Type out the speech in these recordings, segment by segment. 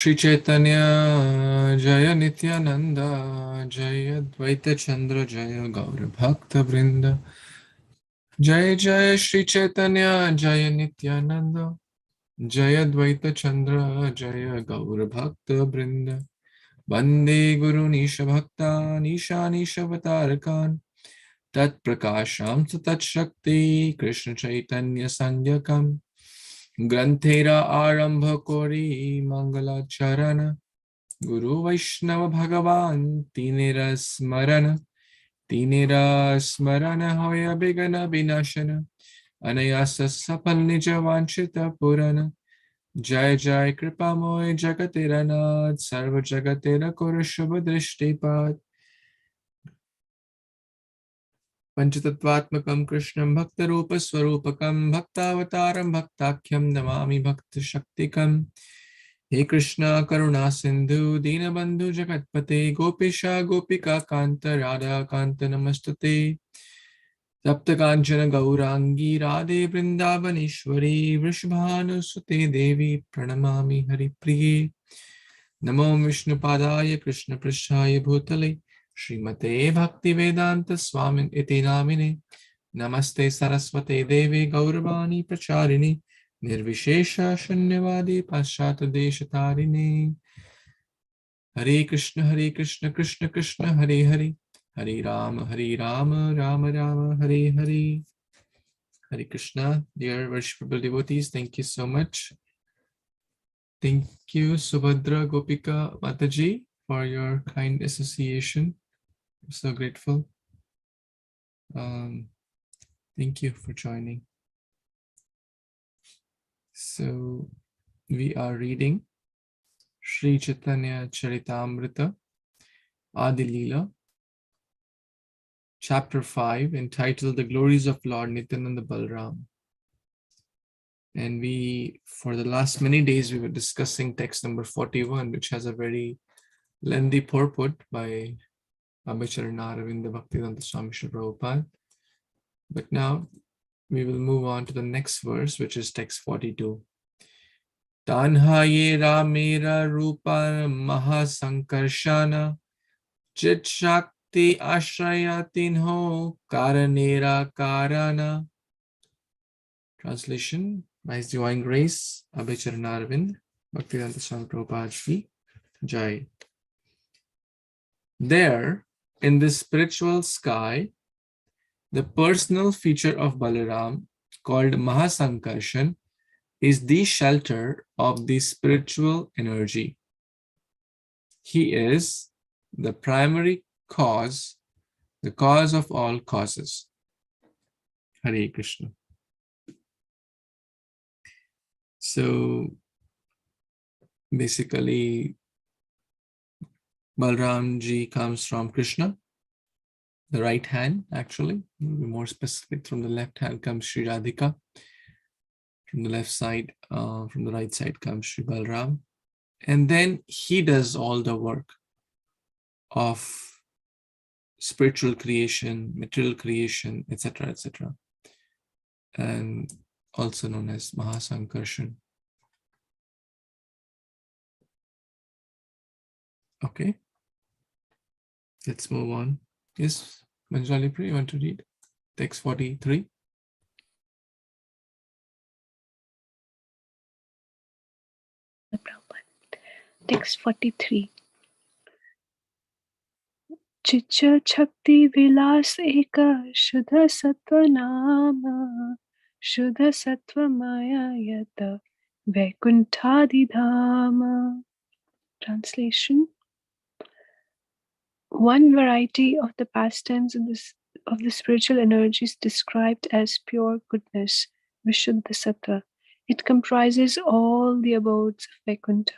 Śrī Caitanya Jaya Nityānanda Jaya Dvaita Chandra Jaya Gaura Bhakta Vrinda Jaya Jaya Śrī Caitanya Jaya Nityānanda Jaya Dvaita Chandra Jaya Gaura Bhakta Vrinda Vande Guru Nisha Bhakta Nisha Nisha Vatarakan Tat Prakasham Tat Shakti Krishna Chaitanya Sangyakam Granthera Arambha Kori Mangala Charana Guru Vaishnava Bhagavan Tinera Smarana Hoya Bigana Binashana Anayasa Sapal Nija Vanchita Purana Jai Jai Kripa Moy Jagatera Nath Sarva Jagatera Korashubha Drishtipad Panchatattvatmakam Krishnam Bhaktarupa Swarupakam Bhaktavataram Bhaktakyam Namami Bhakta Shaktikam He Krishna Karuna Sindhu Dinabandhu Jagatpate Gopisha Gopika Kanta Radha Kanta Namastate Tapta Kanchana Gaurangi Radhe Vrindavaneshwari Vrishabhanu Sute Devi Pranamami Hari Priye Namo Vishnu Padaya Krishna Prashaya Bhutale Srimate Bhakti Vedanta Swamin Iti Namine Namaste Saraswate Devi Gauravani Pracharini Nirvishesha Shanyavadi Paschata Deshatarine Hare Krishna Krishna Krishna Hare Hare Hare Rama Rama Rama Hare Hare Hare Krishna. Dear worshipful devotees, thank you so much. Thank you Subhadra Gopika Mataji for your kind association. I'm so grateful. Thank you for joining. So we are reading Śrī Caitanya-caritāmṛta Adi Lila, chapter 5, entitled The Glories of Lord Nityaṁ Balarāma. And for the last many days, we were discussing text number 41, which has a very lengthy purport by Abhicharana Aravinda Bhaktivedanta Swami Śrīla Prabhupada. But now we will move on to the next verse, which is text 42. Tanhayera mera rupa mahasankarshana chit shakti ashrayatinho karanera karana. Translation by His Divine Grace, Abhicharana Aravind Bhaktivedanta Swami Prabhupada Ji Jai. There, in the spiritual sky, the personal feature of Balarāma, called Mahasankarshan, is the shelter of the spiritual energy. He is the primary cause, the cause of all causes. Hare Krishna. So basically, Balarāma ji comes from Krishna, the right hand, actually. More specific, from the left hand comes Shri Radhika. From the left side, from the right side comes Shri Balarāma. And then he does all the work of spiritual creation, material creation, etc., etc. And also known as Mahasankarshan. Okay. Let's move on. Yes, Manjali Pri, you want to read text 43? Text 43. Chicha Chakti Vilas Eka Shuddha Sattva Nama Shuddha Sattva Maya Yata Vaikuntadi Dhama. Translation. One variety of the pastimes of the spiritual energies described as pure goodness, Vishuddha Sattva. It comprises all the abodes of Vaikuntha.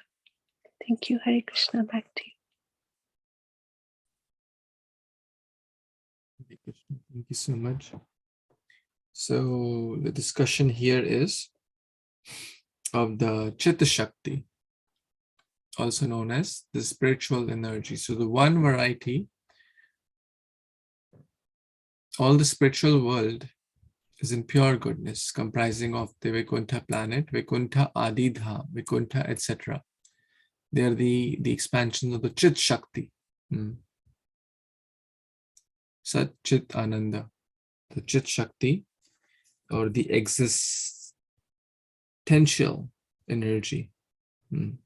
Thank you, Hare Krishna. Back to you. Thank you so much. So the discussion here is of the Chitta Shakti, also known as the spiritual energy. So the one variety, all the spiritual world is in pure goodness, comprising of the Vaikuntha planet, Vaikuntha Adidha, Vaikuntha, etc. They are the expansion of the Chit Shakti. Sat Chit Ananda. The Chit Shakti, or the existential energy. The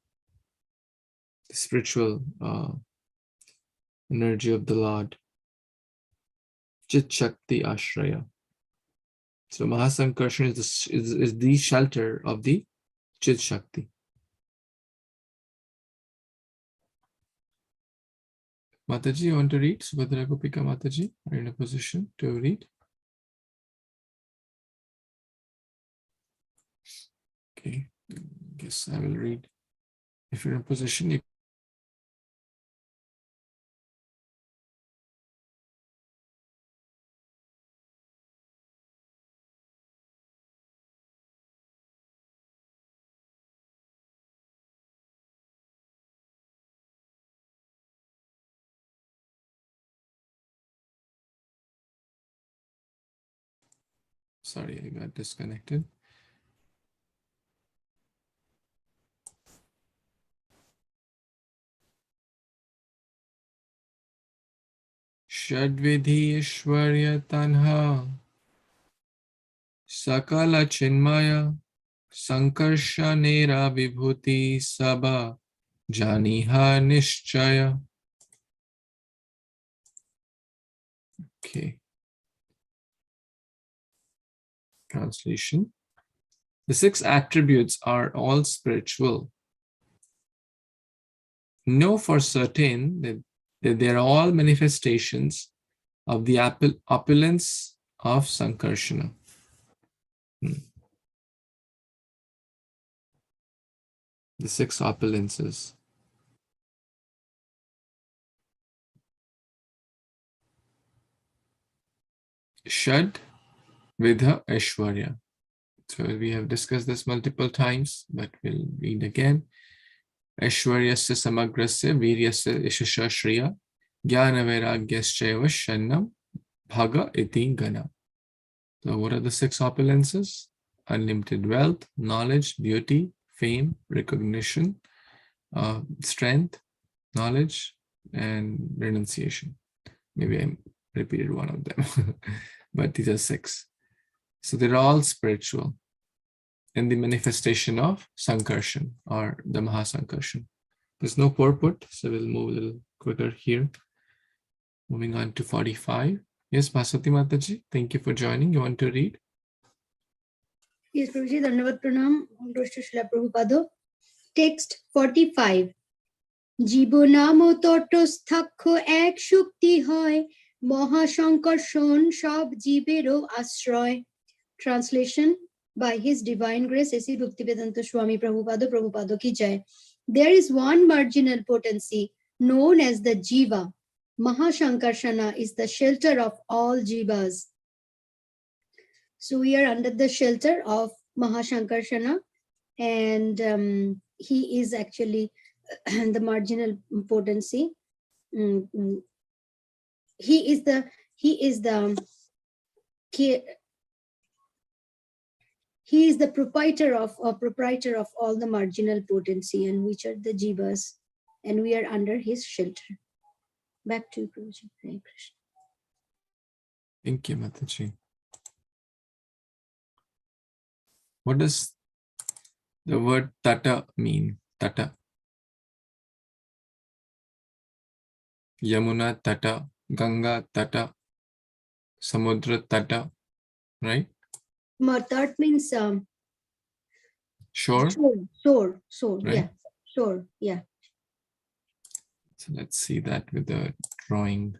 spiritual energy of the Lord. Chit Shakti Ashraya. So Mahasankarsana is the shelter of the Chit Shakti. Mataji, you want to read? Subhadra Gopika Mataji, are you in a position to read? Okay, I guess I will read. If you're in a position, you sorry, I got disconnected. Shadvidhi Ishwarya Tanha Sakala Chinmaya Sankarsha Nera Vibhuti Sabha Janiha Nishchaya. Okay. Translation. The 6 attributes are all spiritual. Know for certain that they are all manifestations of the opulence of Sankarsana. The 6 opulences. Shad Vidha Aishwarya. So we have discussed this multiple times, but we'll read again. Aishwaryasya samagrasya viryasya ishasha shriya jnana vairagyasya shannam bhaga iti gana. So what are the 6 opulences? Unlimited wealth, knowledge, beauty, fame, recognition, strength, knowledge, and renunciation. Maybe I repeated one of them, but these are 6. So they're all spiritual in the manifestation of Sankarshan, or the Mahasankarshan. There's no purport, so we'll move a little quicker here. Moving on to 45. Yes, Bhaswati Mataji, thank you for joining. You want to read? Yes, Prabhuji, Dhanavad Pranam, Dr. Srila Prabhupada. Text 45. জীবনাম তটস্থক্ষ এক শক্তি হয় মহাসংকর্ষণ সব জীবেরও আশ্রয়. Translation by His Divine Grace A.C. Bhaktivedanta Swami Prabhupada Prabhupada ki jai. There is one marginal potency known as the Jiva. Mahasankarshana is the shelter of all Jivas. So we are under the shelter of Mahasankarshana, and he is actually the marginal potency. He is the proprietor of all the marginal potency, and which are the jivas, and we are under his shelter. Back to you, Prabhuji. Hare Kṛṣṇa. Thank you, Mataji. What does the word tata mean? Tata. Yamuna tata, Ganga tata, Samudra tata, right? Tat means Shore. Shore, right? yeah, shore, yeah. So let's see that with the drawing.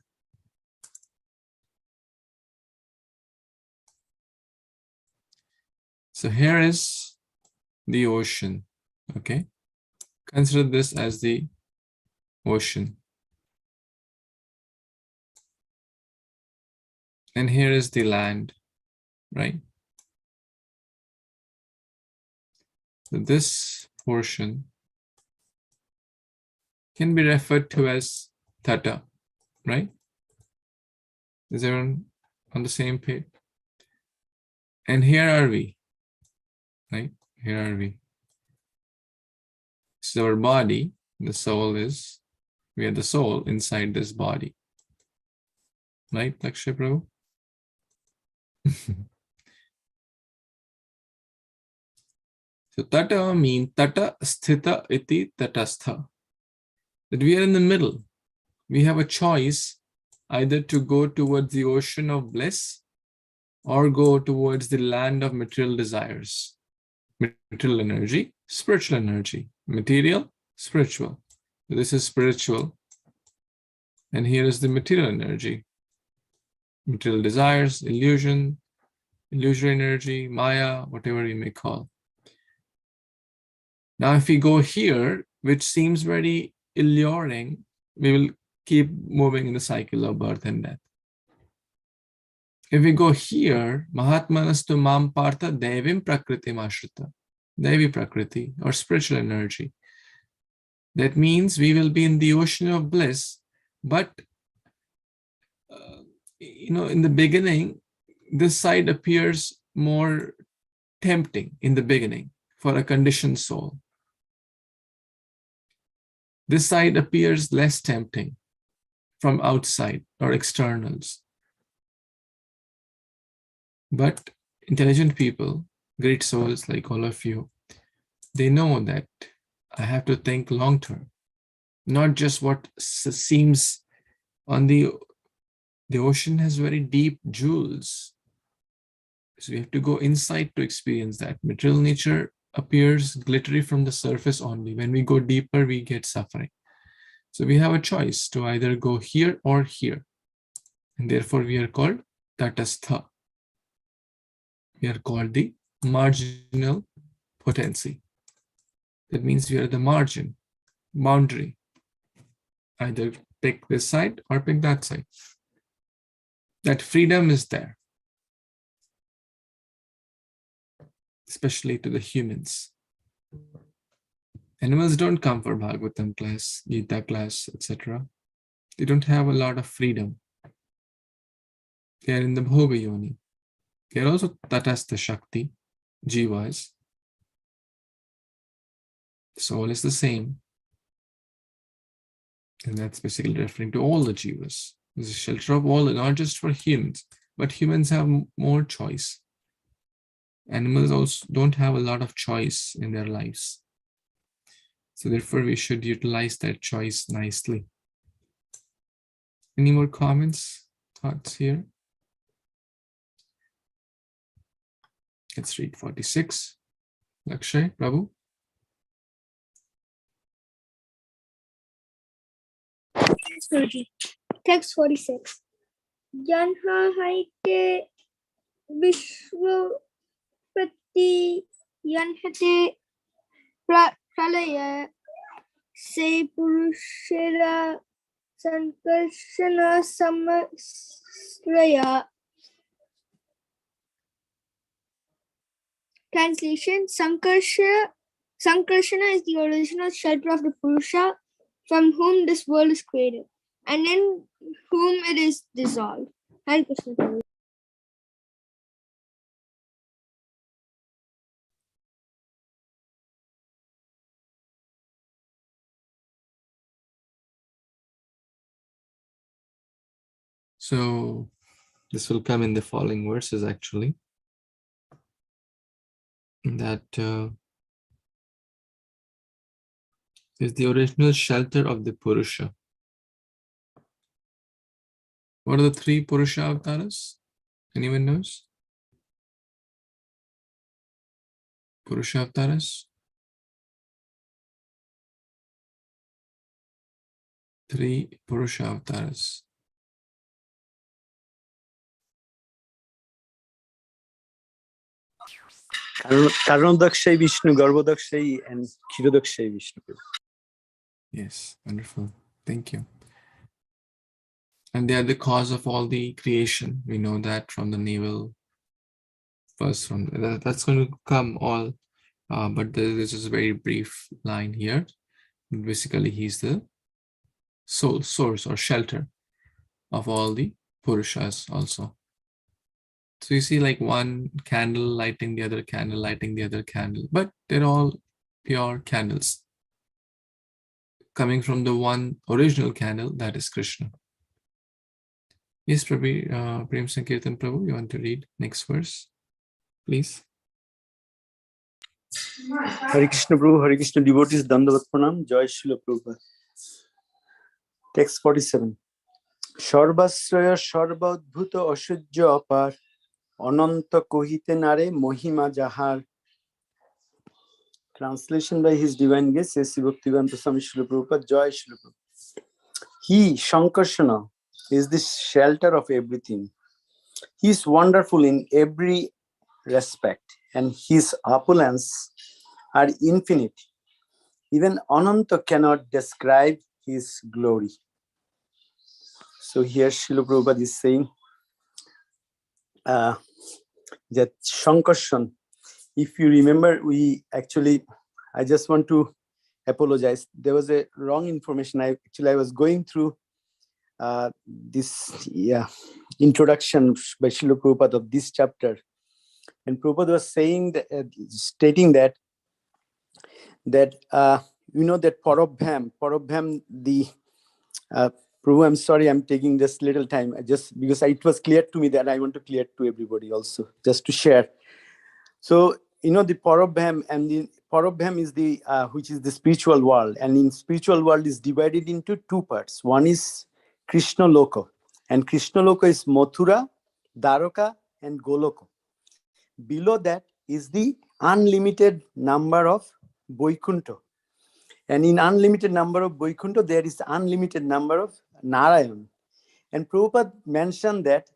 So here is the ocean, okay? Consider this as the ocean. And here is the land, right? So this portion can be referred to as tata, right? Is everyone on the same page? And here are we, right? Here are we. This is our body, The soul is, we are the soul inside this body. Right, Lakshay Prabhu? So tata means tata sthita iti tatastha. That we are in the middle. We have a choice either to go towards the ocean of bliss or go towards the land of material desires. Material energy, spiritual energy. Material, spiritual. So this is spiritual. And here is the material energy. Material desires, illusion, illusory energy, Maya, whatever you may call. Now, if we go here, which seems very alluring, we will keep moving in the cycle of birth and death. If we go here, Mahatmanastu Mam Partha Devim Prakriti Mashrita, Devi Prakriti, or spiritual energy. That means we will be in the ocean of bliss, but in the beginning, this side appears more tempting in the beginning for a conditioned soul. This side appears less tempting from outside or externals. But intelligent people, great souls like all of you, they know that I have to think long term, not just what seems on the ocean has very deep jewels. So we have to go inside to experience that. Material nature appears glittery from the surface only. When we go deeper, we get suffering. So we have a choice to either go here or here. And therefore we are called tatastha. We are called the marginal potency. That means we are the margin, boundary. Either pick this side or pick that side. That freedom is there, especially to the humans. Animals don't come for Bhagavatam class, Gita class, etc. They don't have a lot of freedom. They are in the Bhoga Yoni. They are also Tatastha Shakti, Jivas. The soul is the same. And that's basically referring to all the Jivas. It's a shelter of all, not just for humans, but humans have more choice. Animals also don't have a lot of choice in their lives. So therefore, we should utilize that choice nicely. Any more comments, thoughts here? Let's read 46. Lakshay, Prabhu. Text 46. Janha haite vishwapati yanhate pralaya se purushera sankarshana samasraya. Translation: Sankarshana is the original shelter of the Purusha, from whom this world is created, and in whom it is dissolved. Hare Kṛṣṇa. So this will come in the following verses actually. That is the original shelter of the Purusha. What are the three Purusha avatars? Anyone knows? Purusha avatars? Three Purusha avatars. Karandakshay Vishnu, Garbhodakshay, and Kshirodakshay Vishnu. Yes, wonderful. Thank you. And they are the cause of all the creation. We know that from the navel. First, from that's going to come all, but this is a very brief line here. Basically, he's the soul, source, or shelter of all the Purushas also. So you see like one candle lighting the other candle, lighting the other candle, but they're all pure candles. coming from the one original candle, that is Krishna. Yes, Prabhu, Prem Sankirtan Prabhu, you want to read next verse, please? Hare Kṛṣṇa Prabhu, Hare Kṛṣṇa devotees, Dandavat Pranam, Jai Srila Prabhupada. Text 47. Sarvasraya sarvadbhuta asujya apar, ananta kohite nare mohima jahar. Translation by His Divine Grace, S. Bhaktivedanta Swami Srila Prabhupada, Jai Srila Prabhupada. He, Shankarsana, is the shelter of everything. He is wonderful in every respect, and His opulence are infinite. Even Ananta cannot describe His glory. So here Srila Prabhupada is saying that Shankarsana, if you remember, I just want to apologize. There was a wrong information. I was going through this introduction by Srila Prabhupada of this chapter. And Prabhupada was saying stating that you know that Parabham, the Prabhu, I'm sorry, I'm taking just little time, just because it was clear to me that I want to clear to everybody also, just to share. So, you know, the Parabham, and the Parabham is the, which is the spiritual world. And in spiritual world is divided into two parts. One is Krishna Loka. And Krishna Loka is Mathura, Dwaraka, and Goloka. Below that is the unlimited number of Vaikuntha. And in unlimited number of Vaikuntha, there is unlimited number of Narayan. And Prabhupada mentioned that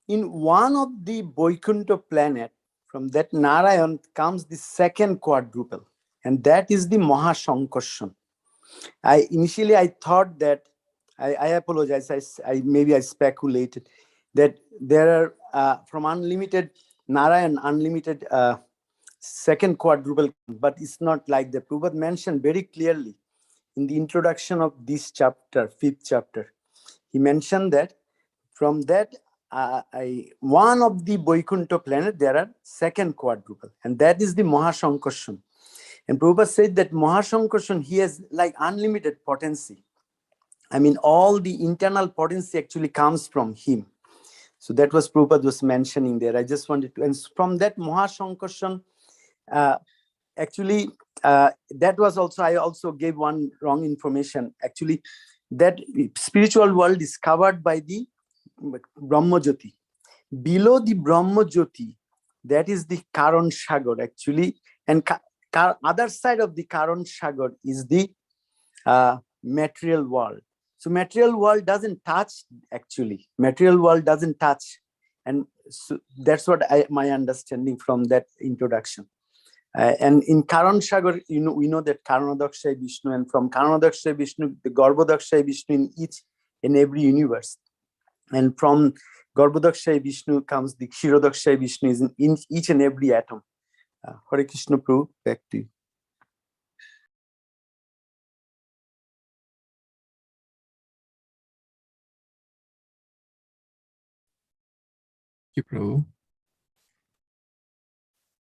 in one of the Vaikuntha planet, from that Narayan comes the second quadruple. And that is the Mahashankarsana. Initially I thought that, I apologize, maybe I speculated that there are from unlimited Narayan, unlimited second quadruple, but it's not like that. Prabhupada mentioned very clearly in the introduction of this chapter, 5th chapter. He mentioned that from that one of the Vaikuntha planet, there are second quadruple, and that is the Mahashankarsana. And Prabhupada said that Mahashankarsana, he has like unlimited potency. I mean, all the internal potency actually comes from him. So that was Prabhupada was mentioning there. I just wanted to, and from that Mahashankarsana, that was also, I also gave one wrong information. Actually, that spiritual world is covered by the Brahma Jyoti. Below the Brahma Jyoti, that is the Karan Sagar actually, and other side of the Karan Sagar is the material world. So material world doesn't touch actually. Material world doesn't touch, and so that's what my understanding from that introduction. And in Karan Sagar, you know, we know that Karanadakshay Vishnu, and from Karanadakshay Vishnu, the Garbhodakshay Vishnu in each and every universe. And from Garbhodakshay Vishnu comes the Kshirodakshay Vishnu is in each and every atom. Hare Kṛṣṇa Prabhu, back to you. Thank you, Prabhu.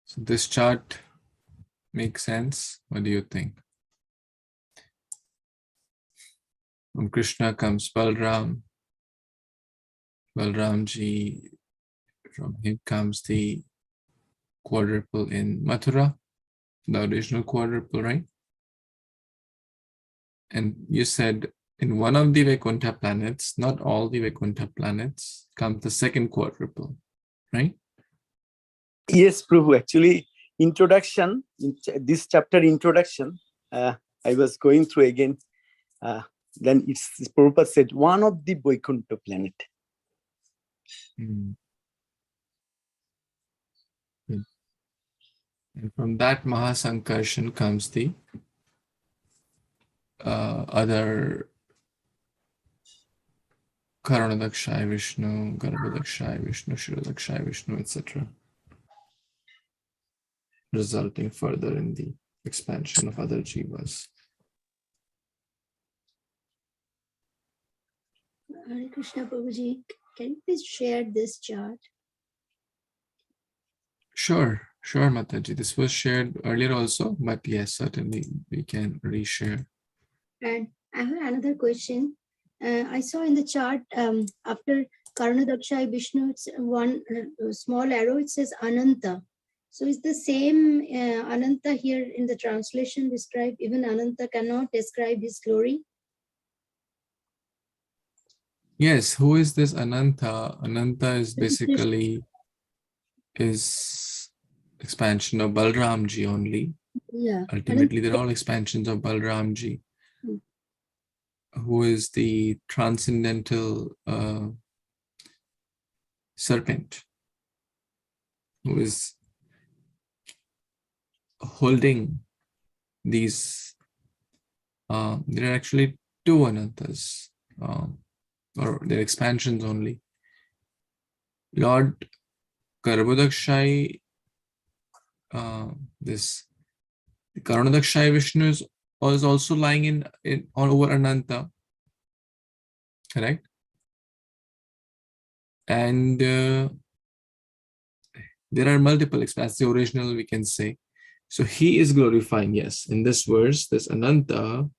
So this chart makes sense. What do you think? From Krishna comes Balarāma. Balarāma, from him comes the quadruple in Mathura, the original quadruple, right? And you said in one of the Vaikuntha planets, not all the Vaikuntha planets, comes the second quadruple, right? Yes, Prabhu. Actually, introduction, in this chapter introduction, I was going through again. Then its Prabhupada said, one of the Vaikuntha planet. Mm. And from that Mahasankarshan comes the other Karanadakshay Vishnu, Garbhodakshay Vishnu, Kshirodakshay Vishnu, etc., resulting further in the expansion of other jivas. Hare Kṛṣṇa Prabhuji, can you please share this chart? Sure, Mataji. This was shared earlier also, but yes, certainly we can reshare. And I have another question. I saw in the chart after Karunadakshay Vishnu, it's one small arrow, it says Ananta. So is the same Ananta here in the translation described? Even Ananta cannot describe his glory. Yes, who is this Ananta? Ananta is basically is expansion of Balarāma only. Yeah. Ultimately, they're all expansions of Balarāma, who is the transcendental serpent, who is holding these. There are actually two Anantas, or they're expansions only. Lord Garbhodakshai, this Karunadakshay Vishnu is also lying in all over Ananta, correct? And there are multiple expansions. The original, we can say. So he is glorifying, yes. In this verse, this Ananta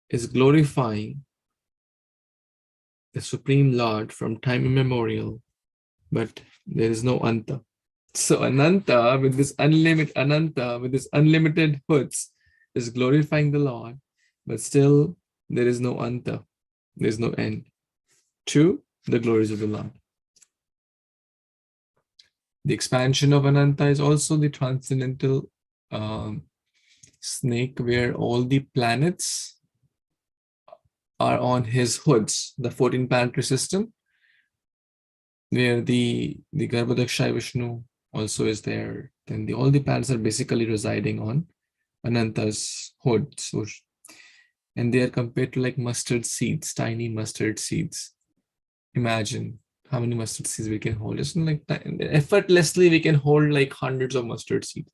is glorifying the Supreme Lord from time immemorial, but there is no Anta. So Ananta with this unlimited hoods is glorifying the Lord, but still there is no Anta. There is no end to the glories of the Lord. The expansion of Ananta is also the transcendental snake, where all the planets are on his hoods, the 14 planetary system, where the Garbhodakshaya Vishnu also is there. Then all the planets are basically residing on Ananta's hood. So, and they are compared to like mustard seeds, tiny mustard seeds. Imagine how many mustard seeds we can hold. Just like effortlessly, we can hold like hundreds of mustard seeds.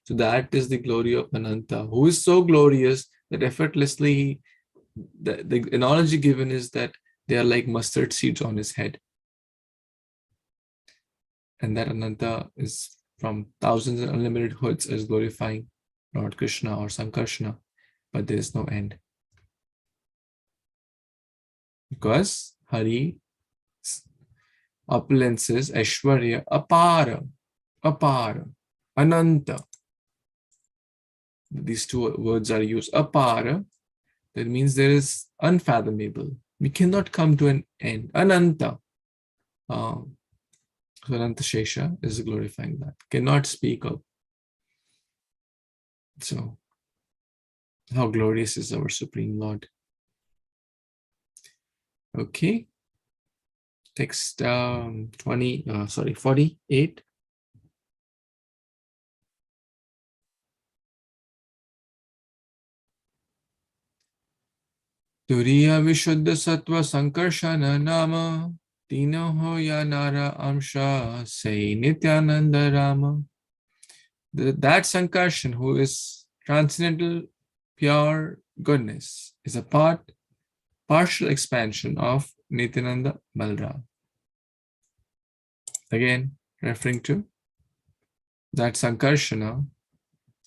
So that is the glory of Ananta, who is so glorious that effortlessly, the analogy given is that they are like mustard seeds on his head. And that Ananta is from thousands and unlimited hoods is glorifying Lord Krishna or Sankarsana, but there is no end. Because Hari opulences, Aishwarya, apara, ananta. These two words are used. Apara, that means there is unfathomable. We cannot come to an end. Ananta. So Ananta Shesha is glorifying that. Cannot speak of. So, how glorious is our Supreme Lord. Okay. Text 48. Turiya Vishuddha Sattva Sankarshana Nama Tino Hoya Nara Amsha Say Nityānanda Rama. That Sankarshan, who is transcendental pure goodness, is a partial expansion of Nityānanda Balarāma. Again, referring to that Sankarshana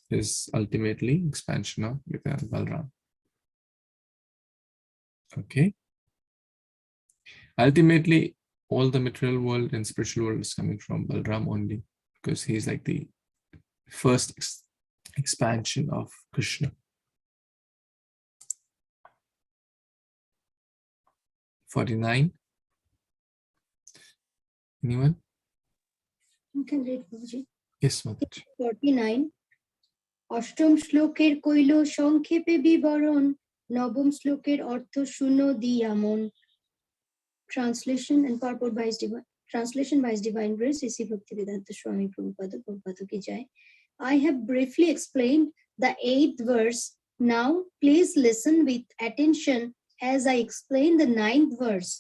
is ultimately expansion of Nityānanda Balarāma. Okay. Ultimately, all the material world and spiritual world is coming from Balarāma only, because he is like the first expansion of Krishna. 49. Anyone? You can read, Prabhuji. Yes, Mataji. 49. অষ্টম শ্লোকের কইল সংক্ষেপে বিবরণ নবম শ্লোকের অর্থ শুনো দিয়ামন. Translation and purport by His Divine Grace, Sri Bhaktivedanta Swami Prabhupada ki jai. I have briefly explained the 8th verse. Now, please listen with attention as I explain the 9th verse.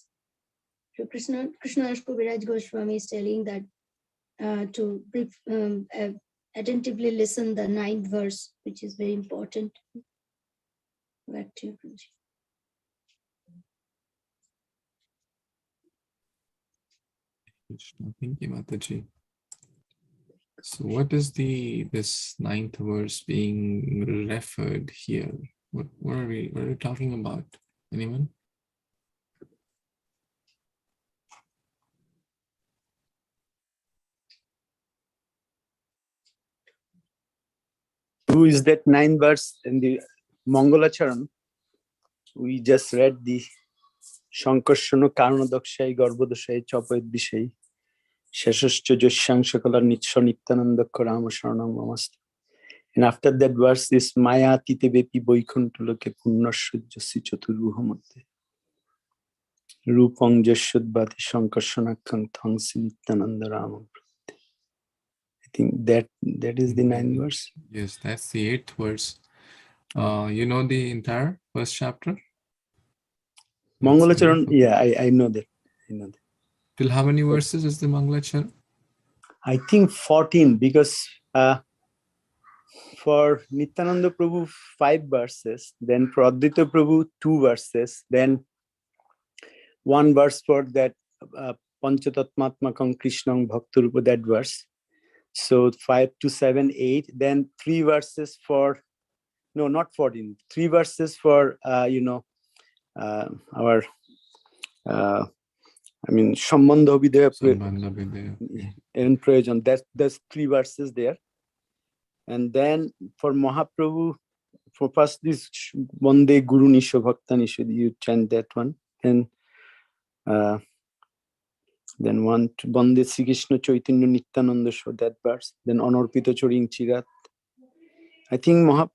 So Krishnadas Kaviraj Goswami is telling that to attentively listen the 9th verse, which is very important. Back to you, Prabhuji. Thank you, Mataji. So what is this ninth verse being referred here? What are we talking about? Anyone? Who is that 9th verse in the Mangalacharan? We just read the Shankarshana Karanadokshay Garbhodoshay Chapayat Bishay Shashascha Joshang Shakala Nityānanda Karama Sharanam Namaste. And after that verse is Maya Tite Bepi Boikuntulake Punnashujasi Chaturbuhamatte Rupang Jashud Bhati Shankarshana Kantangsi Nityānanda Ramam. I think that is the 9th verse. Yes, that's the 8th verse. You know the entire first chapter? Mangalacharan, yeah, I know that. Till how many verses is the Mangalacharan? I think 14, because for Nityaānanda Prabhu 5 verses, then for Advaita Prabhu 2 verses, then 1 verse for that Panchatatmatmakam Krishnam Bhaktarupa, that verse. So 5 to 7, 8, then 3 verses for, no, not 14, 3 verses for, our, Sambandha Vidya and Prayojan. There's 3 verses there. And then for Mahaprabhu, for first this Vande Guru Nisho Bhakta Nisho, you chant that one. And then one Vande Sri Krishna Chaitanya Nityaānanda show, that verse. Then Anarpita Choring Chirat. I think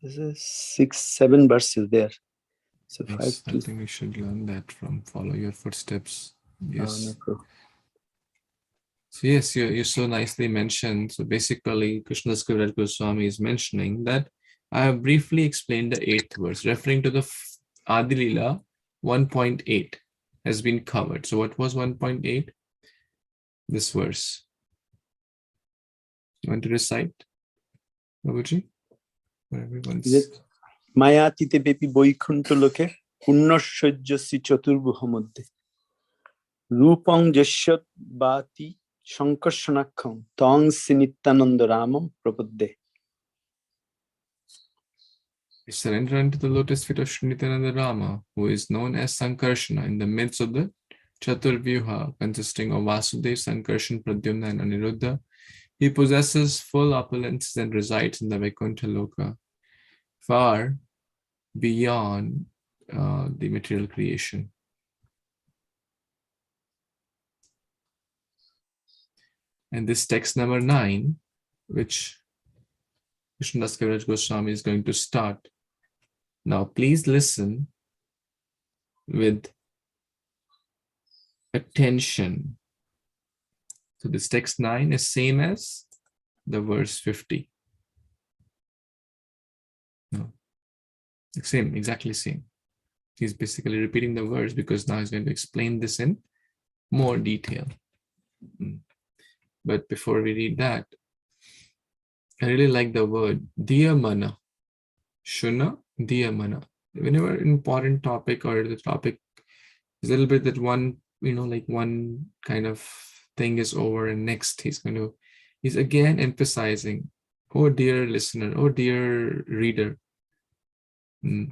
there's 6, 7 verses there. So yes, 5 to... I think we should learn that from Follow Your Footsteps. Yes. No, so yes, you so nicely mentioned. So basically, Krishnadas Kaviraj Goswami is mentioning that I have briefly explained the 8th verse, referring to the Adi Lila 1.8 has been covered. So what was 1.8? This verse. You want to recite, Prabhuji? For everyone's... Maya Tite Bepi Boikuntulake Punnashujasi Chaturbuhamadde Rupang Jashyat Bhati Shankarshanakkam Tangsi Nityānanda Ramam Prapadde. I surrender unto the lotus feet of Śrī Caitanya Rama, who is known as Sankarshana, in the midst of the Chaturvyuha, consisting of Vasudev, Sankarshan, Pradyumna, and Aniruddha. He possesses full opulences and resides in the Vaikuntha Loka, far beyond the material creation. And this text number 9, which Krishnadas Kaviraj Goswami is going to start. Now, please listen with attention. So this text 9 is same as the verse 50. No, same, exactly same. He's basically repeating the verse because now he's going to explain this in more detail. But before we read that, I really like the word diyamana. Shuna diyamana. Whenever an important topic or the topic is a little bit that one, like one kind of thing is over and next he's again emphasizing, oh dear listener, oh dear reader. Navam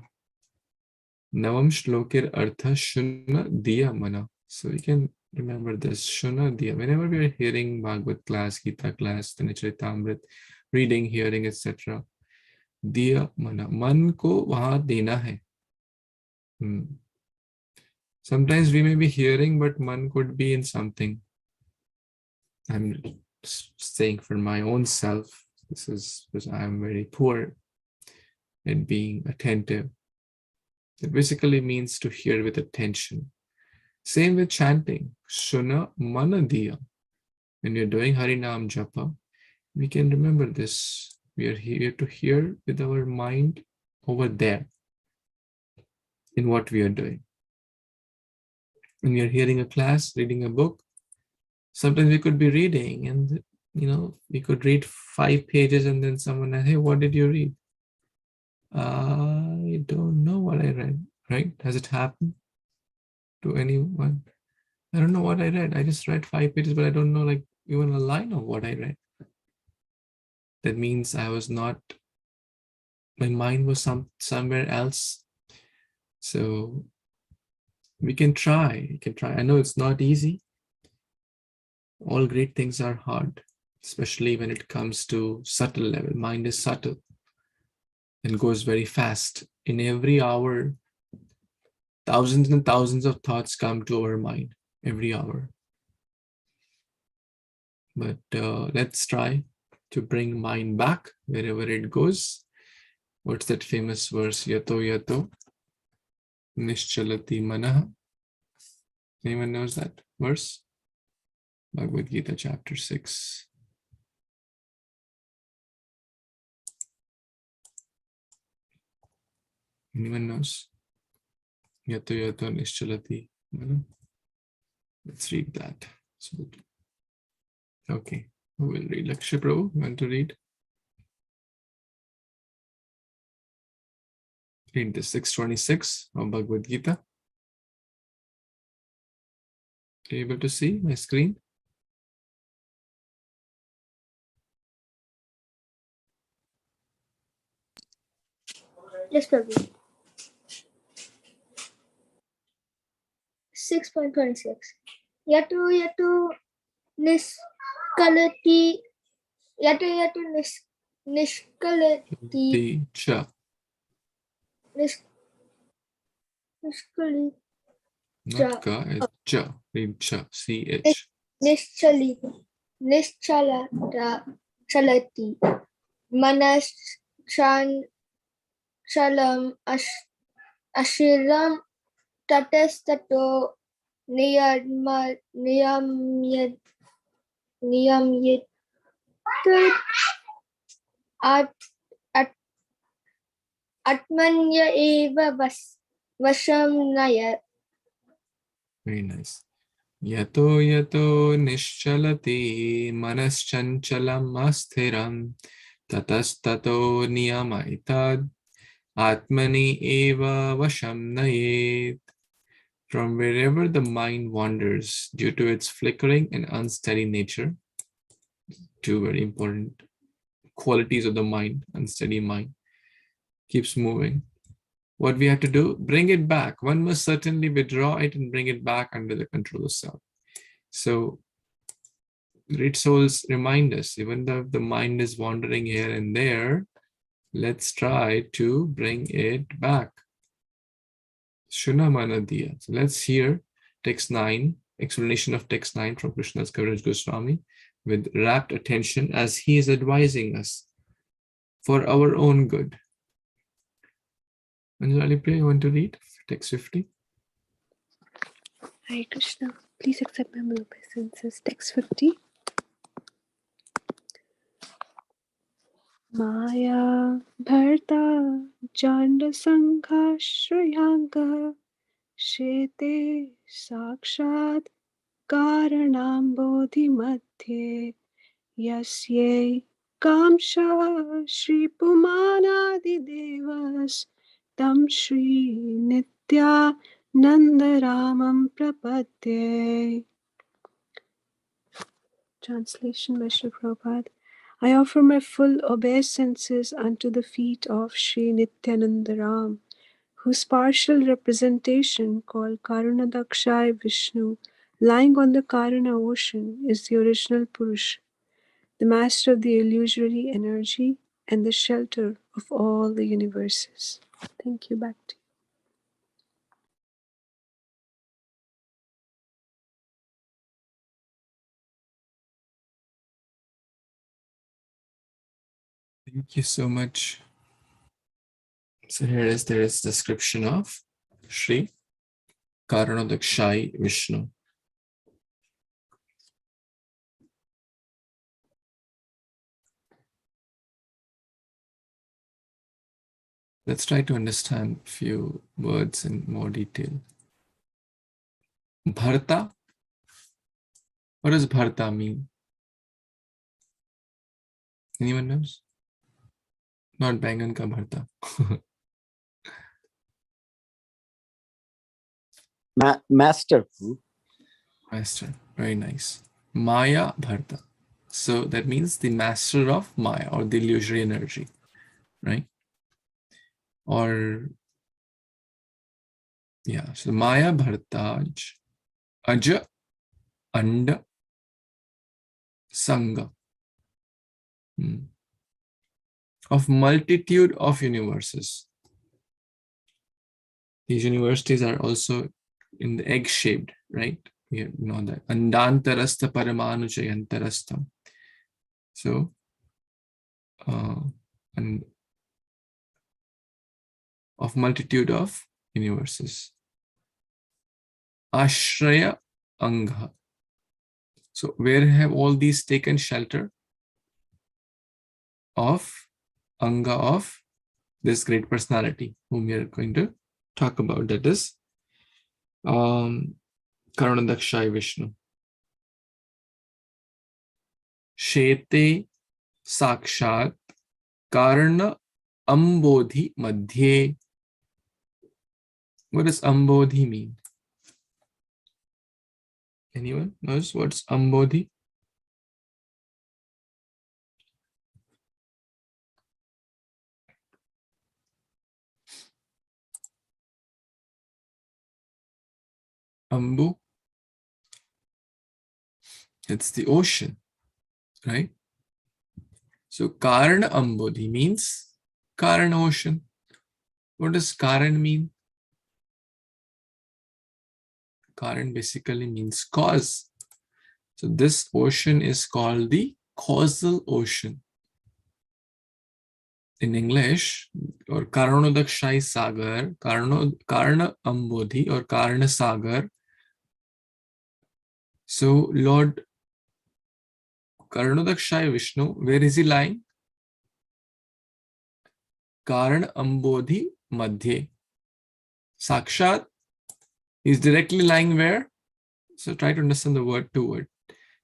shlokir artha shuna diyamana. So you can remember this shuna diya. Whenever we are hearing Bhagavad class, Gita class, Śrī reading, hearing, etc. Diya mana. Man ko wahan dena hai. Sometimes we may be hearing, but man could be in something. I'm saying for my own self, this is because I am very poor at being attentive. It basically means to hear with attention. Same with chanting. Shuna mana diya. When you're doing Harinam Japa, we can remember this. We are here to hear with our mind over there in what we are doing. When we are hearing a class, reading a book, sometimes we could be reading and, we could read 5 pages and then someone asks, hey, what did you read? I don't know what I read, right? Has it happened to anyone? I don't know what I read. I just read 5 pages, but I don't know even a line of what I read. that means I was not, my mind was somewhere else. So we can try. I know it's not easy. All great things are hard, especially when it comes to subtle level. Mind is subtle and goes very fast. In every hour, thousands and thousands of thoughts come to our mind every hour. But let's try to bring mind back wherever it goes. What's that famous verse? Yato yato nischalati manaha. Anyone knows that verse? Bhagavad Gita chapter 6. Anyone knows? Yato yato nischalati manaha. Let's read that. Okay, who will read? Lakshya Prabhu, you want to read? Read the 626 of Bhagavad Gita. Are you able to see my screen? Yes, Prabhu. 6.26. Yato yato niskalati. Yato yato niskalati. The cha. Niskali. Not ka, it's cha. Read cha. C-H. Nischalati. Manaschalam ashiram tatastato niyamyat atmanya eva vasham naya. Very nice. Yato yato nischalati manaschanchalam asthiram tatastato niyamaitad atmani eva vasham nayet. From wherever the mind wanders due to its flickering and unsteady nature, two very important qualities of the mind, unsteady mind, keeps moving. What we have to do, bring it back. One must certainly withdraw it and bring it back under the control of self. So great souls remind us, even though the mind is wandering here and there, let's try to bring it back. Shunamanadiya. So let's hear text 9, explanation of text 9 from Krishna's Kaviraj Goswami with rapt attention as he is advising us for our own good. Anjali Priya, you want to read text 50? Hare Krishna. Please accept my humble obeisances. Text 50. Maya bharta janda sangha shriyanga shete sakshat karanam bodhi madhye yasye kamsha shri pumanadi devas tam shri Nityānanda ramam prapadye. Translation by Srila Prabhupada. I offer my full obeisances unto the feet of Sri Nityaananda Ram, whose partial representation, called Karunadakshay Vishnu, lying on the Karuna ocean, is the original Purusha, the master of the illusory energy and the shelter of all the universes. Thank you. Back to you. Thank you so much. So there is description of Sri Karunadakshay Vishnu. Let's try to understand a few words in more detail. Bharta. What does Bharta mean? Anyone knows? Not Bangan ka Bharta. Master. Master. Very nice. Maya Bharta. So that means the master of Maya, or the illusory energy, right? Or, yeah, so Maya Bhartaj, Aja, Anda, Sangha. Of multitude of universes. These universes are also in the egg shaped, right? You know that. Andantarastha paramanu chayantarastham. So, and of multitude of universes. Ashraya Angha. So, where have all these taken shelter? Of Anga of this great personality, whom we are going to talk about. That is Karanadakshay Vishnu. Shete Sakshat Karna Ambodhi Madhye. What does Ambodhi mean? Anyone knows what's Ambodhi? Ambu. It's the ocean, right? So Karana Ambodhi means Karana ocean. What does Karan mean? Karan basically means cause. So this ocean is called the causal ocean. In English, or Karanadakshay Sagar, Karana Ambodhi or Karana Sagar. So Lord Karanadakshay Vishnu, where is he lying? Karan Ambodhi Madhye. Sakshat is directly lying where? So try to understand the word to word.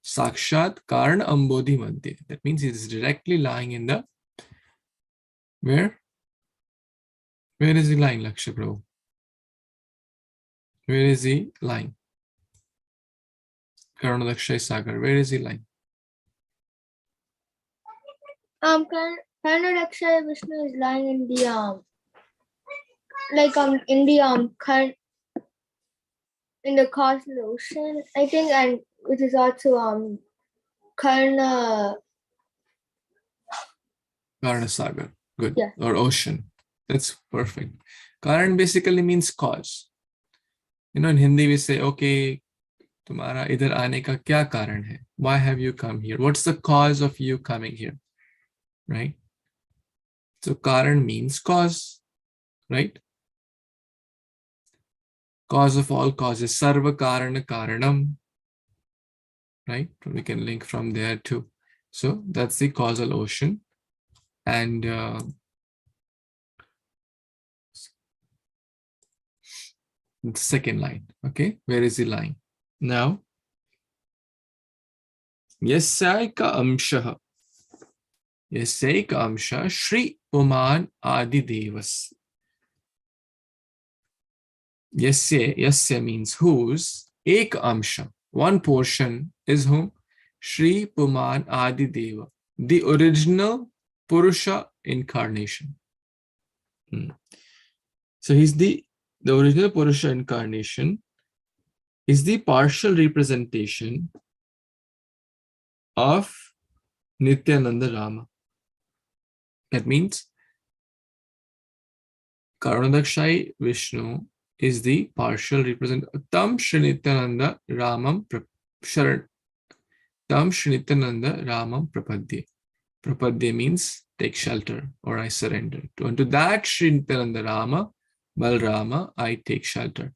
Sakshat Karan Ambodhi Madhye. That means he is directly lying in the where? Where is he lying, Laksha Prabhu? Where is he lying? Karanadakshay Sagar, where is he lying? Karanadakshay Vishnu is lying in the in the cosmic ocean, I think, and which is also Karna Sagar. Good. Yeah. Or ocean. That's perfect. Karan basically means cause. You know, in Hindi we say, okay, तुम्हारा इधर आने का क्या कारण है? Why have you come here? What's the cause of you coming here? Right? So Karan means cause, right? Cause of all causes. Sarva Karana Karanam. Right? We can link from there too. So that's the causal ocean. And the second line. Okay, where is the line? Now, Yasyaika Amshaha. Yasyaika Amsha Śrī Puman Adi Devas. Yasya means whose. Ek Amsha. One portion is whom? Śrī Puman Adi Deva. The original Purusha incarnation. So he's the original Purusha incarnation is the partial representation of Nityaānanda Rama. That means Karanadakshay Vishnu is the partial representation. Tam Śrī Nityaānanda Ramam Tam Śrī Nityaānanda Ramam Prapadye. Prapadye means take shelter, or I surrender. Unto that Śrī Nityaānanda Rama, Balarāma, I take shelter.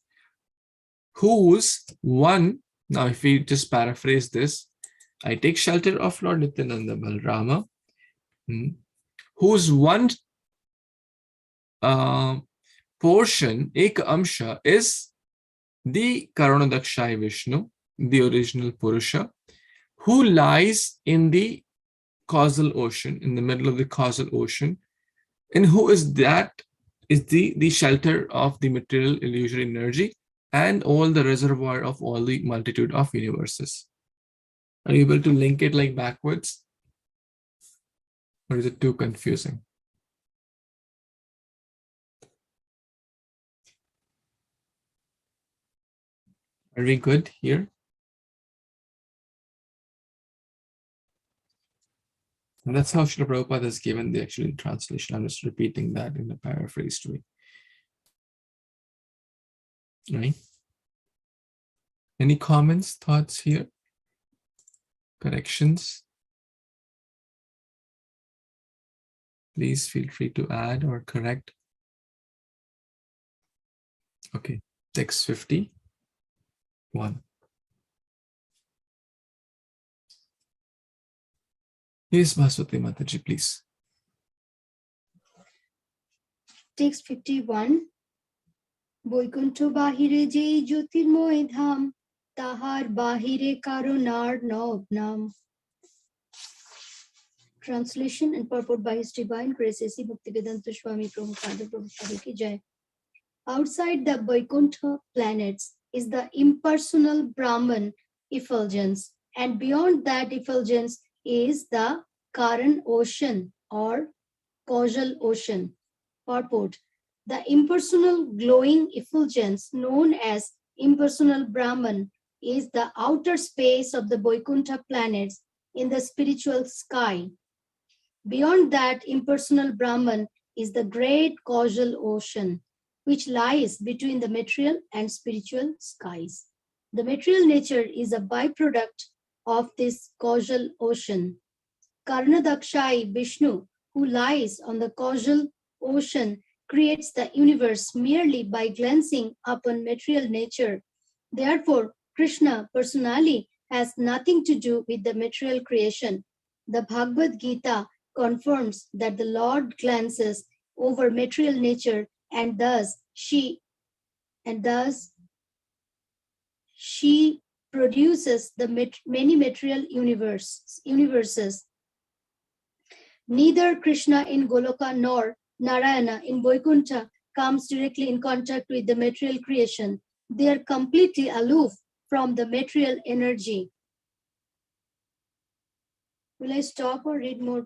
Whose one, now if we just paraphrase this, I take shelter of Lord Nityaānanda Balarāma, whose one portion, Ek Amsha, is the Karanadakshay Vishnu, the original Purusha, who lies in the causal ocean, in the middle of the causal ocean, and who is that? Is the shelter of the material illusory energy and all the reservoir of all the multitude of universes. Are you able to link it like backwards? Or is it too confusing? Are we good here? And that's how Srila Prabhupada has given the actual translation. I'm just repeating that in a paraphrased way. Right? Any comments, thoughts here? Corrections? Please feel free to add or correct. Okay, text 51. Yes, Bhaswati Mataji, please. Text 51. Boikuntho bahire jei jyotirmoy dham, tahar bahire karunar nobnam. Translation and purport by His Divine Grace A.C. Bhaktivedanta Swami Prabhupada Prabhupada ki jai. Outside the Vaikuntha planets is the impersonal Brahman effulgence, and beyond that effulgence is the Karan ocean or causal ocean. Purport: the impersonal glowing effulgence known as impersonal Brahman is the outer space of the Vaikuntha planets in the spiritual sky. Beyond that impersonal Brahman is the great causal ocean, which lies between the material and spiritual skies. The material nature is a byproduct of this causal ocean. Karnadakshai Vishnu, who lies on the causal ocean, creates the universe merely by glancing upon material nature. Therefore, Krishna personally has nothing to do with the material creation. The Bhagavad Gita confirms that the Lord glances over material nature, and thus she produces the many material universes. Neither Krishna in Goloka nor Narayana in Vaikuntha comes directly in contact with the material creation. They are completely aloof from the material energy. Will I stop or read more?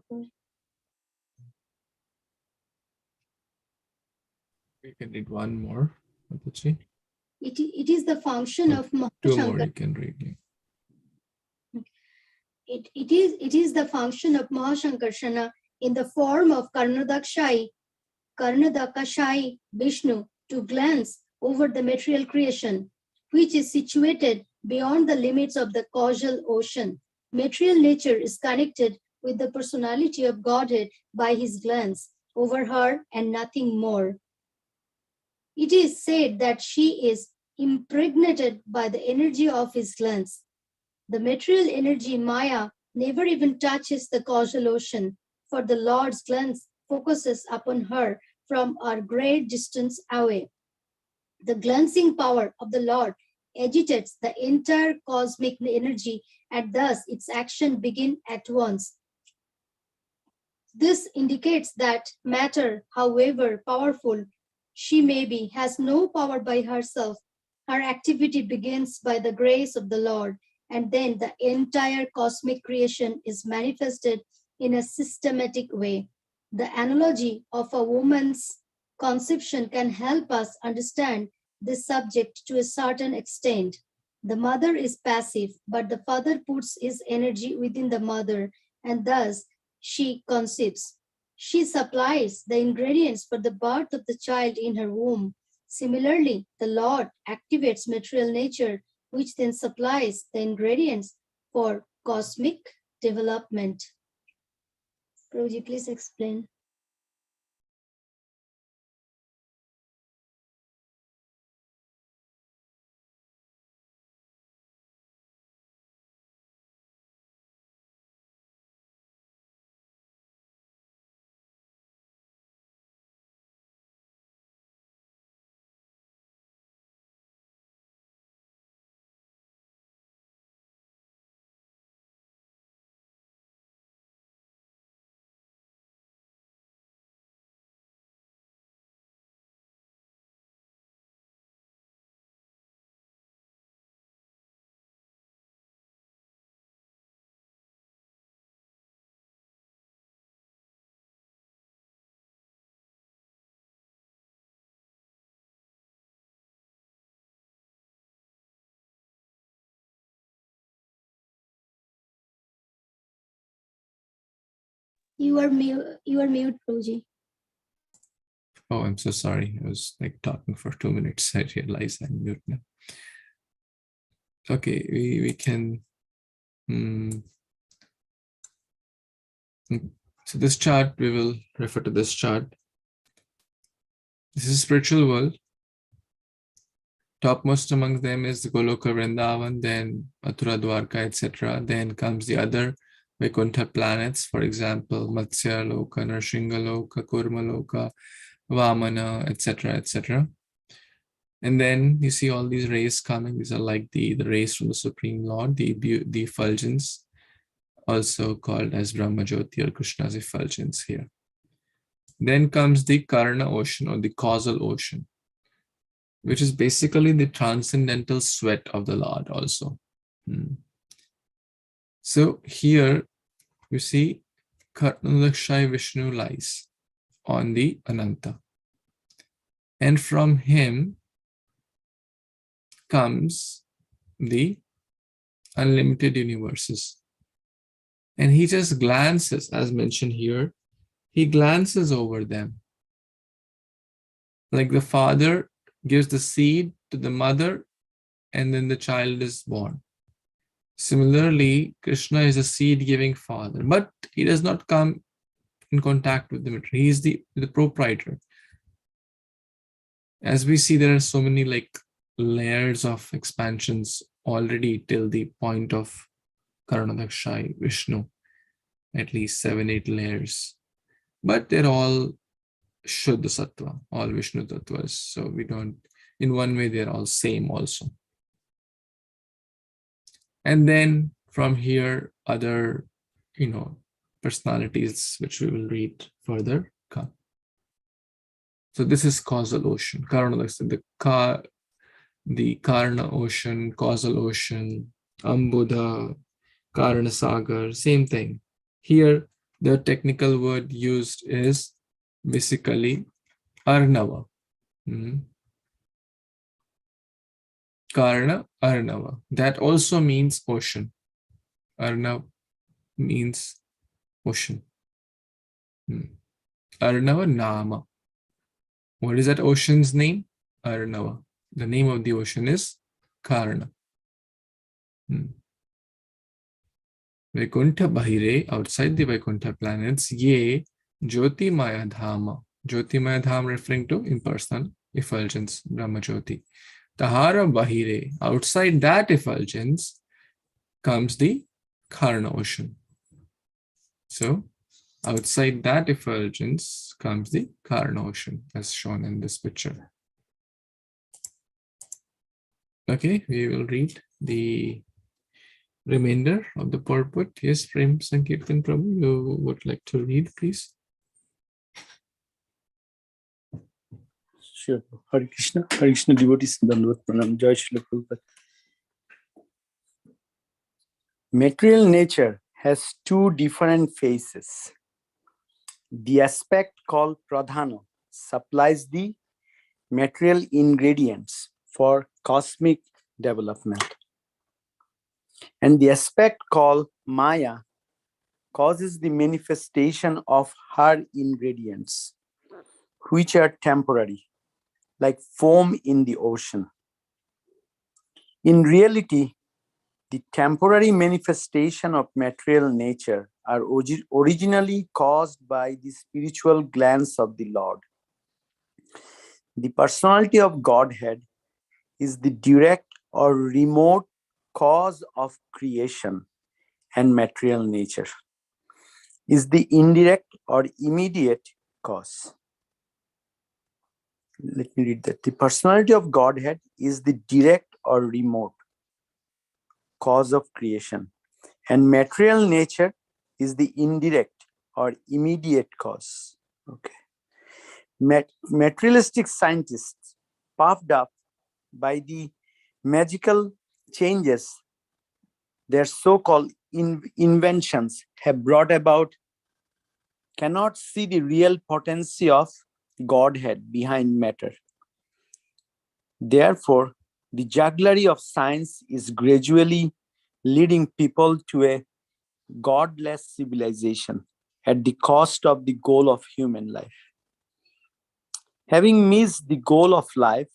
We can read one more. Mataji. It is the function of Two more Mahashankar. you can read. It is the function of Mahashankarshana in the form of Karnadakshai Vishnu to glance over the material creation, which is situated beyond the limits of the causal ocean. Material nature is connected with the personality of Godhead by his glance over her and nothing more. It is said that she is impregnated by the energy of his glance. The material energy Maya never even touches the causal ocean, for the Lord's glance focuses upon her from a great distance away. The glancing power of the Lord agitates the entire cosmic energy, and thus its action begins at once. This indicates that matter, however powerful she may be, has no power by herself. Her activity begins by the grace of the Lord, and then the entire cosmic creation is manifested in a systematic way. The analogy of a woman's conception can help us understand this subject to a certain extent. The mother is passive, but the father puts his energy within the mother, and thus she conceives. She supplies the ingredients for the birth of the child in her womb. Similarly, the Lord activates material nature, which then supplies the ingredients for cosmic development. Prabhuji, please explain. You are mute, Prabhuji. Oh, I'm so sorry. I was like talking for 2 minutes. I realized I'm mute now. Okay, we can. So this chart, we will refer to this chart. This is spiritual world. Topmost among them is the Goloka Vrindavan, then Mathura Dwarka, etc. Then comes the other Vaikuntha planets, for example, Matsya Loka, Narshinga Loka, Kurma Loka, Vamana, etc., etc. And then you see all these rays coming. These are like the rays from the Supreme Lord, the effulgence, also called as Brahma Jyoti or Krishna's effulgence here. Then comes the Karana ocean or the causal ocean, which is basically the transcendental sweat of the Lord also. So here you see Karnalakshay Vishnu lies on the Ananta. And from him comes the unlimited universes. And he just glances, as mentioned here, he glances over them. Like the father gives the seed to the mother, and then the child is born. Similarly, Krishna is a seed-giving father, but he does not come in contact with the material. He is the proprietor. As we see, there are so many like layers of expansions already till the point of Karnalakshay Vishnu, at least 7-8 layers. But they're all Shuddha Sattva, all Vishnu Tattvas. So we don't, in one way, they're all same also. And then from here, other, personalities, which we will read further, come. So this is causal ocean. The Karna ocean, causal ocean, Ambuddha, Karna Sagar, same thing. Here, the technical word used is basically Arnava. Karna, Arnava. That also means ocean. Arnav means ocean. Arnava Nama. What is that ocean's name? Arnava. The name of the ocean is Karna. Vaikuntha Bahire, outside the Vaikuntha planets, Ye Jyoti Maya Dhama. Jyoti Maya Dhama referring to impersonal effulgence, Brahma Jyoti. Tahara Bahire, outside that effulgence comes the Karna ocean. So, outside that effulgence comes the Karna ocean, as shown in this picture. Okay, we will read the remainder of the purport. Yes, Prem Sankirtan Prabhu, you would like to read, please? Sure. Hare Kṛṣṇa, Hare Kṛṣṇa devotees, Dandavat Pranam, Jai Śrīla Prabhupada. Material nature has two different phases. The aspect called Pradhana supplies the material ingredients for cosmic development. And the aspect called Maya causes the manifestation of her ingredients, which are temporary, like foam in the ocean. In reality, the temporary manifestation of material nature are originally caused by the spiritual glance of the Lord. The personality of Godhead is the direct or remote cause of creation, and material nature is the indirect or immediate cause. Let me read that. The personality of Godhead is the direct or remote cause of creation, and material nature is the indirect or immediate cause. Okay. Materialistic scientists, puffed up by the magical changes their so-called inventions have brought about, cannot see the real potency of Godhead behind matter. Therefore, the jugglery of science is gradually leading people to a godless civilization at the cost of the goal of human life. Having missed the goal of life,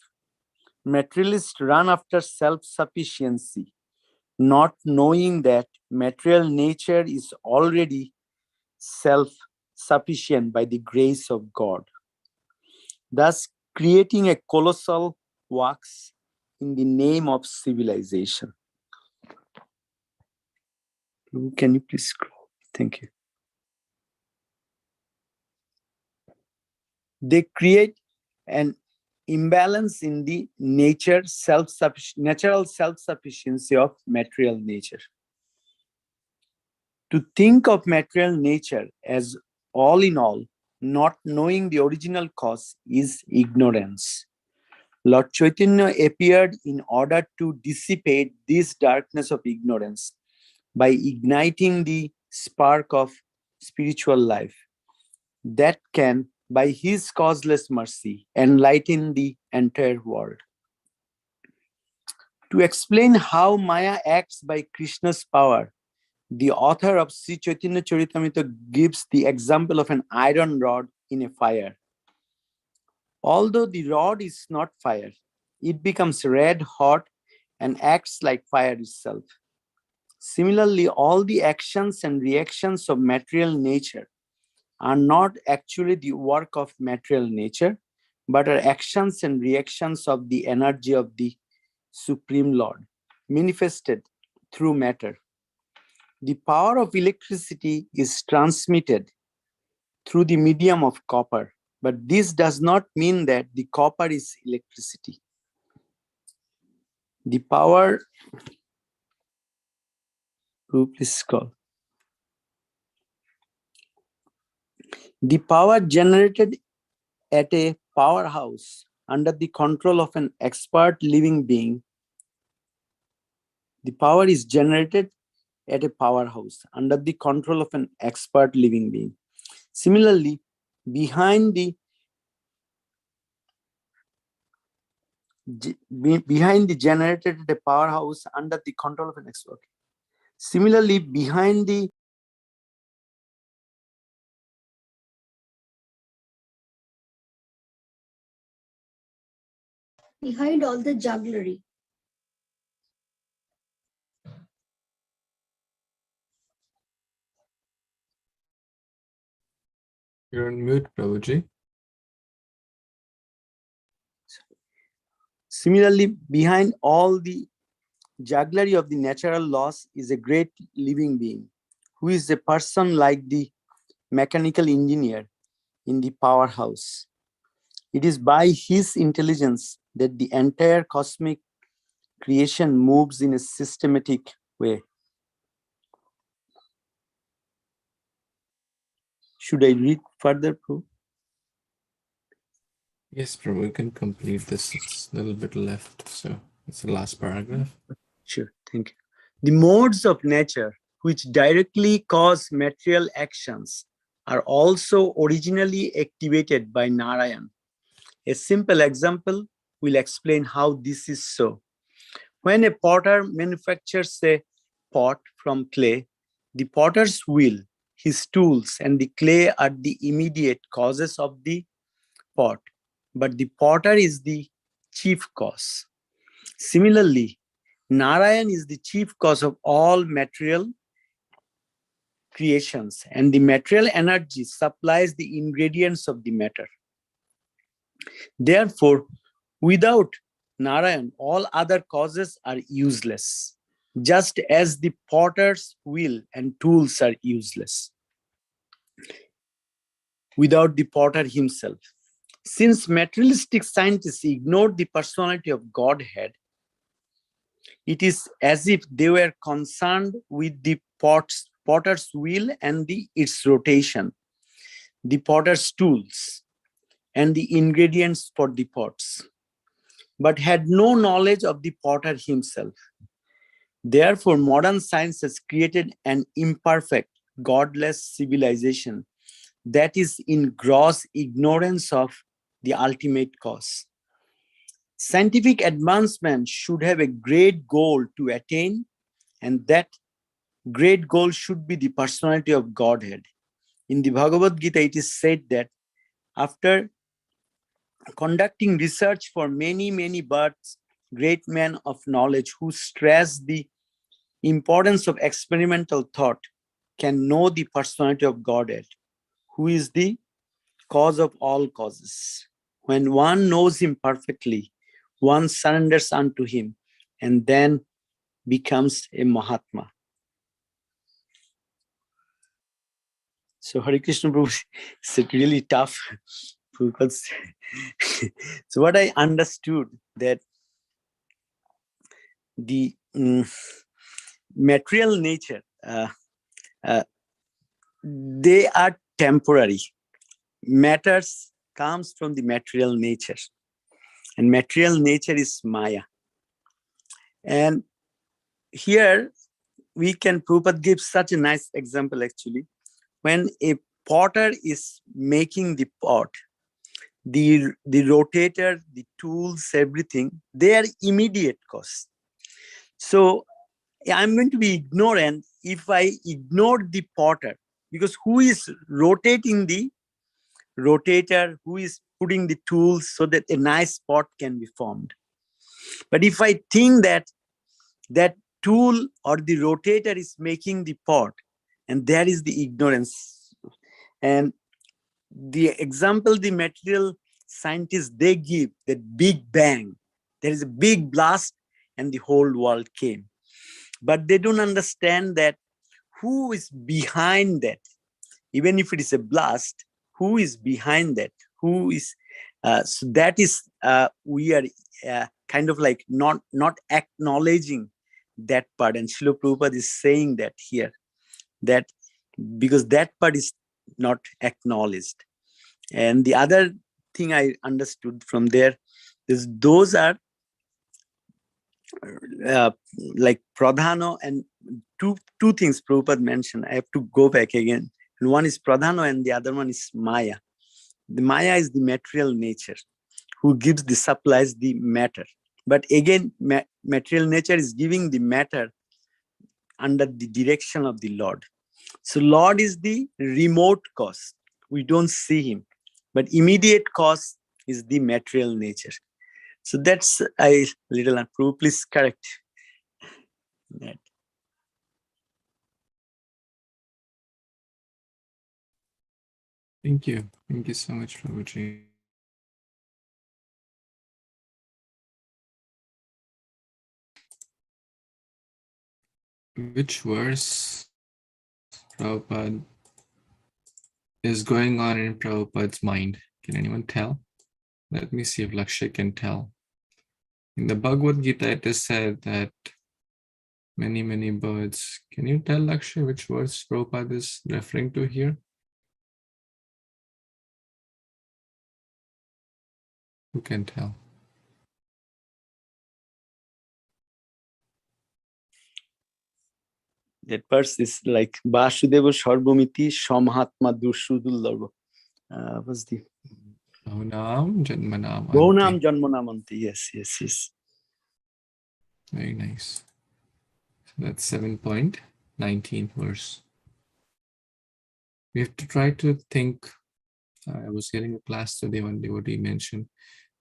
materialists run after self-sufficiency, not knowing that material nature is already self-sufficient by the grace of God, thus creating a colossal works in the name of civilization. Can you please scroll? Thank you. They create an imbalance in the natural self-sufficiency of material nature. To think of material nature as all in all, not knowing the original cause, is ignorance. Lord Chaitanya appeared in order to dissipate this darkness of ignorance by igniting the spark of spiritual life that can, by his causeless mercy, enlighten the entire world. To explain how Maya acts by Krishna's power, the author of Śrī Caitanya-caritāmṛta gives the example of an iron rod in a fire. Although the rod is not fire, it becomes red hot and acts like fire itself. Similarly, all the actions and reactions of material nature are not actually the work of material nature, but are actions and reactions of the energy of the Supreme Lord, manifested through matter. The power of electricity is transmitted through the medium of copper, but this does not mean that the copper is electricity. The power, please call. The power generated at a powerhouse under the control of an expert living being. The power is generated at a powerhouse under the control of an expert living being. Similarly, behind the generated at a powerhouse under the control of an expert. Similarly, behind all the jugglery. You're on mute, Prabhuji. Similarly, behind all the jugglery of the natural laws is a great living being, who is a person like the mechanical engineer in the powerhouse. It is by his intelligence that the entire cosmic creation moves in a systematic way. Should I read further, Prabhu? Yes, Prabhu, you can complete this. It's a little bit left, so it's the last paragraph. Sure, thank you. The modes of nature which directly cause material actions are also originally activated by Narayan. A simple example will explain how this is so. When a potter manufactures a pot from clay, the potter's wheel, his tools, and the clay are the immediate causes of the pot, but the potter is the chief cause. Similarly, Narayan is the chief cause of all material creations, and the material energy supplies the ingredients of the matter. Therefore, without Narayan, all other causes are useless, just as the potter's wheel and tools are useless without the potter himself. Since materialistic scientists ignored the personality of Godhead, it is as if they were concerned with the potter's wheel and its rotation, the potter's tools, and the ingredients for the pots, but had no knowledge of the potter himself. Therefore, modern science has created an imperfect, godless civilization that is in gross ignorance of the ultimate cause. Scientific advancement should have a great goal to attain, and that great goal should be the personality of Godhead. In the Bhagavad Gita, it is said that after conducting research for many, many births, great men of knowledge who stress the importance of experimental thought can know the personality of Godhead, who is the cause of all causes. When one knows him perfectly, one surrenders unto him and then becomes a Mahatma. So Hare Kṛṣṇa Prabhu, it's really tough. Because so what I understood that the material nature, they are temporary. Matters comes from the material nature, and material nature is Maya. And here we can, Prabhupada gives such a nice example actually. When a potter is making the pot, the rotator, the tools, everything, they are immediate cost. So I'm going to be ignorant if I ignore the potter, because who is rotating the rotator, who is putting the tools so that a nice pot can be formed. But if I think that that tool or the rotator is making the pot, and there is the ignorance. And the example the material scientists, they give, that big bang, there is a big blast and the whole world came. But they don't understand that who is behind that. Even if it is a blast, who is behind that? Who is, so that is, we are kind of like not acknowledging that part. And Srila Prabhupada is saying that here, that because that part is not acknowledged. And the other thing I understood from there is those are like pradhano, and two things Prabhupada mentioned. I have to go back again. And one is pradhano and the other one is Maya. The Maya is the material nature who gives the supplies the matter. But again, material nature is giving the matter under the direction of the Lord. So Lord is the remote cause. We don't see him. But immediate cause is the material nature. So that's a little unproved. Please correct that. Thank you. Thank you so much, Prabhuji. Which verse, Prabhupada, is going on in Prabhupada's mind? Can anyone tell? Let me see if Lakshay can tell. In the Bhagavad Gita, it is said that many, many birds. Can you tell, Lakshay, which verse Prabhupada is referring to here? Who can tell? That verse is like Vasudeva Sarvamiti Samahatma Dursudullarva. What's the Bhavanam Janmanam Bhavanam Anti. Janmanamanti? Yes. Very nice. So that's 7.19 verse. We have to try to think. I was hearing a class today, one devotee mentioned,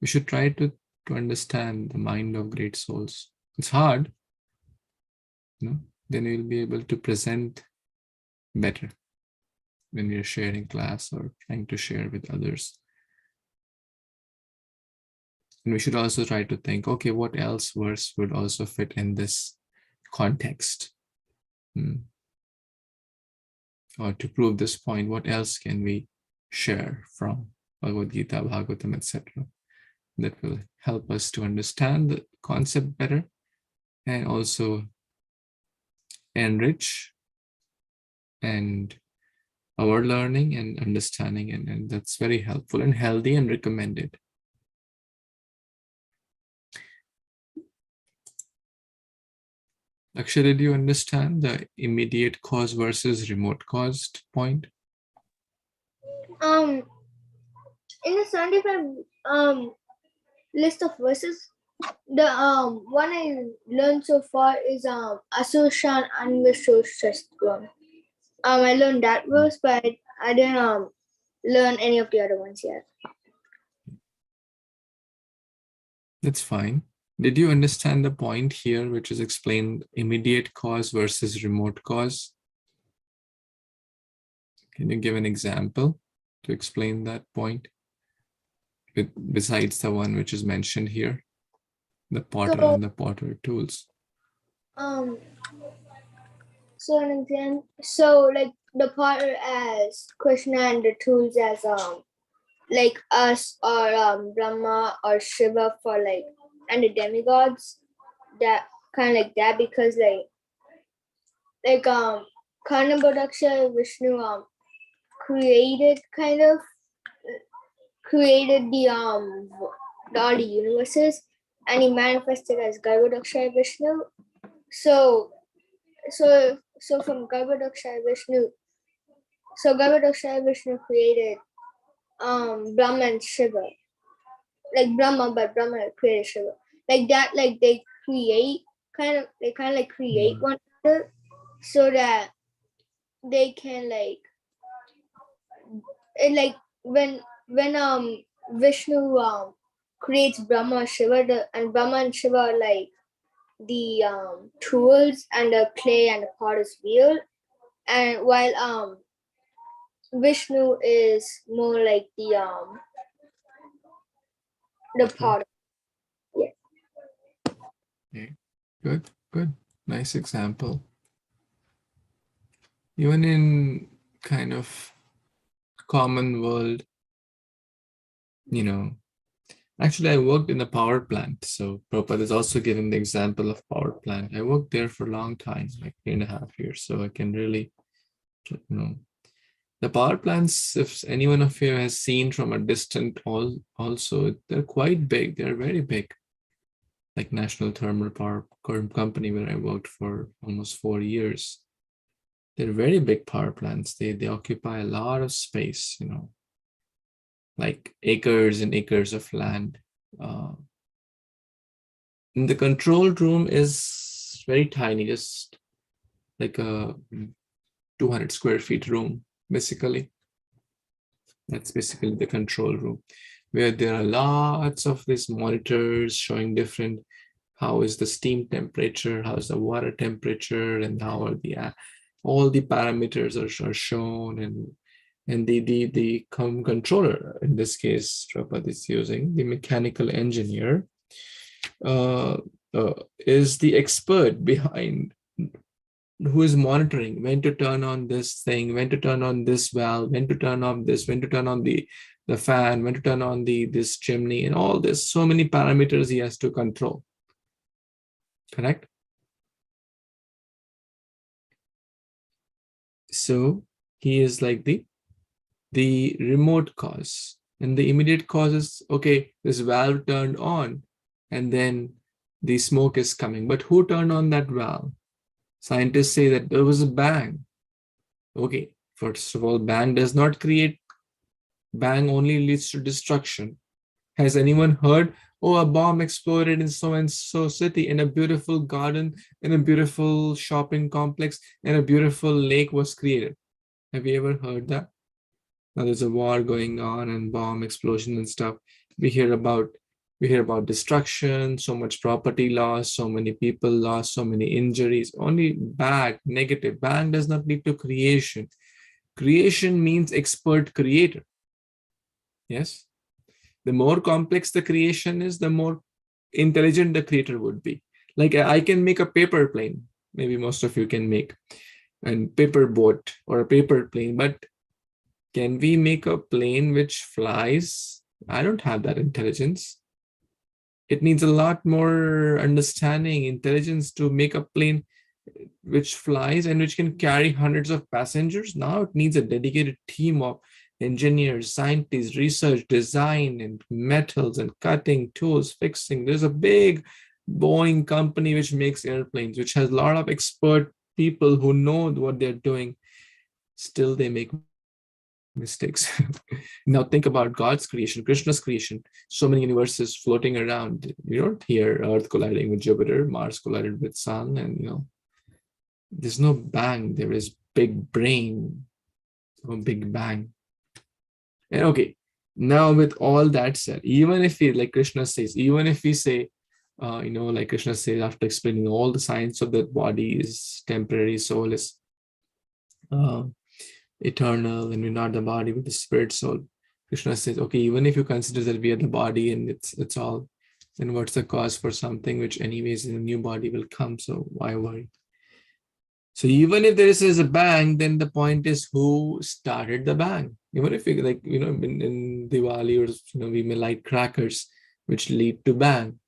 we should try to understand the mind of great souls. It's hard, then we'll be able to present better when we are sharing class or trying to share with others. And we should also try to think, okay, what else verse would also fit in this context? Or to prove this point, what else can we share from Bhagavad Gita, Bhagavatam, etc. that will help us to understand the concept better and also enrich and our learning and understanding, and that's very helpful and healthy and recommended. Akshay, did you understand the immediate cause versus remote caused point? In the 75 list of verses, the one I learned so far is Asushan Anvashoshtvam. I learned that verse, but I didn't learn any of the other ones yet. That's fine. Did you understand the point here, which is explained immediate cause versus remote cause? Can you give an example to explain that point? Besides the one which is mentioned here, the potter So, and the potter tools. So an example, so like the potter as Krishna and the tools as like us or Brahma or Shiva for like and the demigods, that kind of like that, because like Karna Bhadaksha Vishnu created the all the universes, and he manifested as Garbhodaksha Vishnu. So from Garbhodaksha Vishnu, Garbhodaksha Vishnu created Brahma and Shiva, like Brahma, but Brahma created Shiva, like that. Like they kind of like create one another, so that they can like when Vishnu creates Brahma and Shiva, and Brahma and Shiva are like the tools, and the clay and the potter's wheel, and while Vishnu is more like the potter. Yeah. Okay. Good. Nice example. Even in kind of common world, actually I worked in a power plant. So Prabhupada is also giving the example of power plant. I worked there for a long time, like 3.5 years. So I can really, the power plants, if anyone of you has seen from a distant also, they're quite big. They're very big. Like National Thermal Power Company, where I worked for almost 4 years. They're very big power plants. They occupy a lot of space, like acres and acres of land. And the control room is very tiny, just like a 200 square feet room, basically. That's basically the control room, where there are lots of these monitors showing different, how is the steam temperature, how is the water temperature, and how are all the parameters are shown, and the controller, in this case, Prabhupada is using the mechanical engineer, is the expert behind, who is monitoring when to turn on this thing, when to turn on this valve, when to turn off this, when to turn on the fan, when to turn on this chimney, and all this. So many parameters he has to control. Correct? So he is like the remote cause, and the immediate cause is, okay, this valve turned on and then the smoke is coming, but who turned on that valve? Scientists say that there was a bang. Okay, first of all, bang does not create, bang only leads to destruction. Has anyone heard, oh, a bomb exploded in so and so city, in a beautiful garden, in a beautiful shopping complex, and a beautiful lake was created? Have you ever heard that? Now there's a war going on and bomb explosion and stuff. We hear about destruction, so much property loss, so many people lost, so many injuries, only bad, negative. Bang does not lead to creation. Creation means expert creator. Yes? The more complex the creation is, the more intelligent the creator would be. Like I can make a paper plane, maybe most of you can make, and paper boat or a paper plane, but can we make a plane which flies? I don't have that intelligence. It needs a lot more understanding, intelligence to make a plane which flies and which can carry hundreds of passengers. Now it needs a dedicated team of engineers, scientists, research, design, and metals and cutting, tools, fixing. There's a big Boeing company which makes airplanes, which has a lot of expert people who know what they're doing. Still, they make mistakes. Now think about God's creation, Krishna's creation. So many universes floating around. You don't hear Earth colliding with Jupiter, Mars collided with Sun, and there's no bang. There is big brain a big bang. And okay, now with all that said, even if we, like Krishna says, even if we say, like Krishna says, after explaining all the science of that body is temporary, soul is eternal, and we're not the body with the spirit soul. Krishna says, okay, even if you consider that we are the body and it's all, then what's the cause for something which anyways in a new body will come? So why worry? So even if there is a bang, then the point is who started the bang? Even if we in Diwali or we may light crackers which lead to bang.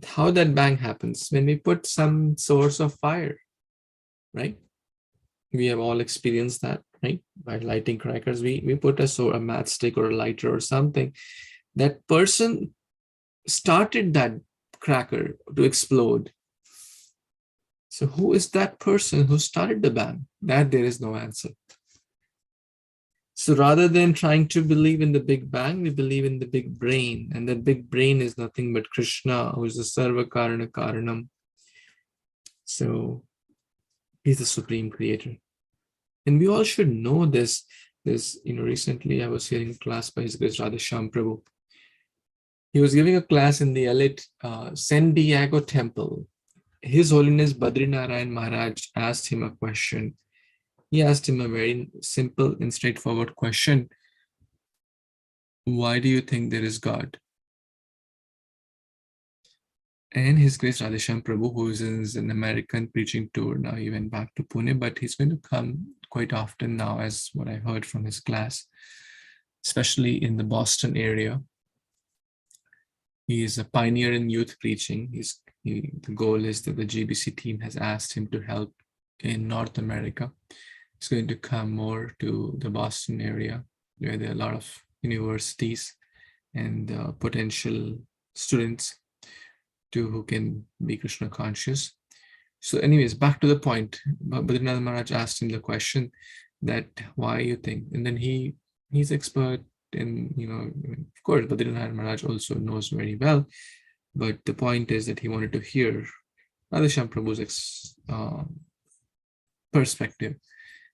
How that bang happens? When we put some source of fire, right? We have all experienced that, right? By lighting crackers, we put a matchstick or a lighter or something. That person started that cracker to explode. So who is that person who started the bang? That there is no answer. So rather than trying to believe in the big bang, we believe in the big brain. And that big brain is nothing but Krishna, who is the sarva karana karanam. So he's the supreme creator. And we all should know this. Recently I was hearing a class by His Grace Radheshyam Prabhu. He was giving a class in the elite San Diego temple. His Holiness Badrinarayan Maharaj asked him a question. He asked him a very simple and straightforward question. Why do you think there is God? And His Grace Radheshyam Prabhu, who is an American preaching tour now, he went back to Pune, but he's going to come quite often now, as what I heard from his class, especially in the Boston area. He is a pioneer in youth preaching. The goal is that the GBC team has asked him to help in North America. He's going to come more to the Boston area, where there are a lot of universities and potential students who can be Krishna conscious. So anyways, back to the point. Badrinath Maharaj asked him the question that why you think, and then he's expert in, of course, Badrinath Maharaj also knows very well, but the point is that he wanted to hear Radheshyam Prabhu's perspective.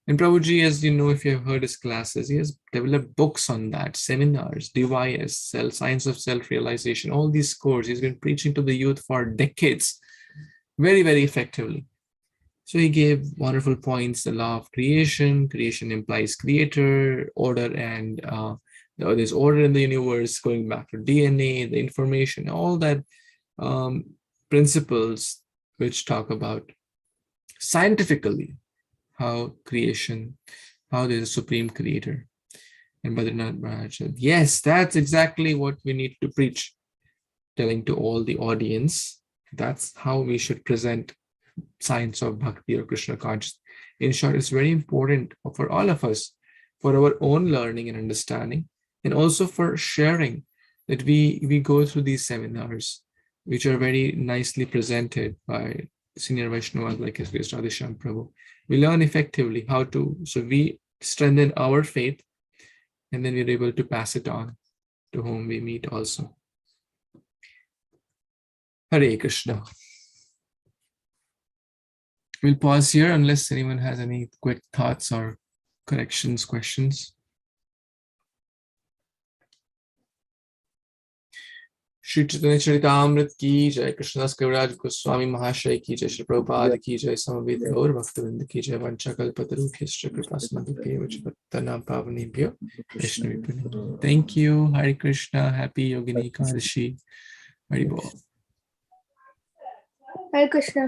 And Prabhuji, as you know, if you have heard his classes, he has developed books on that, seminars, DYS, Science of Self-Realization, all these courses. He's been preaching to the youth for decades, very, very effectively. So he gave wonderful points, the law of creation. Creation implies creator, order, and there's order in the universe, going back to DNA, the information, all that principles which talk about scientifically how there's a supreme creator. And Badrinath Maharaj said, yes, that's exactly what we need to preach, telling to all the audience, that's how we should present science of bhakti or Krishna consciousness. In short, it's very important for all of us, for our own learning and understanding, and also for sharing, that we go through these seminars, which are very nicely presented by senior Vaishnavas like His Grace Radheshyam Prabhu. We learn effectively so we strengthen our faith, and then we're able to pass it on to whom we meet also. Hare Kṛṣṇa. We'll pause here unless anyone has any quick thoughts or corrections, questions. Śrī Caitanya-caritāmṛta ki jai, Krishnadas Kaviraj Goswami Mahāprabhu ki jai, Śrī Prabhupada ki jai, Samaveta Gaur Bhaktavinda ki jai, Vanchakalpatarubhyascha Kripasindhubhyo Vachipattanam Pavanebhyo Vaishnavibhyo. Thank you. Hare Kṛṣṇa. Happy Yogini Ekadashi. Hare Bol. Hare Krishna.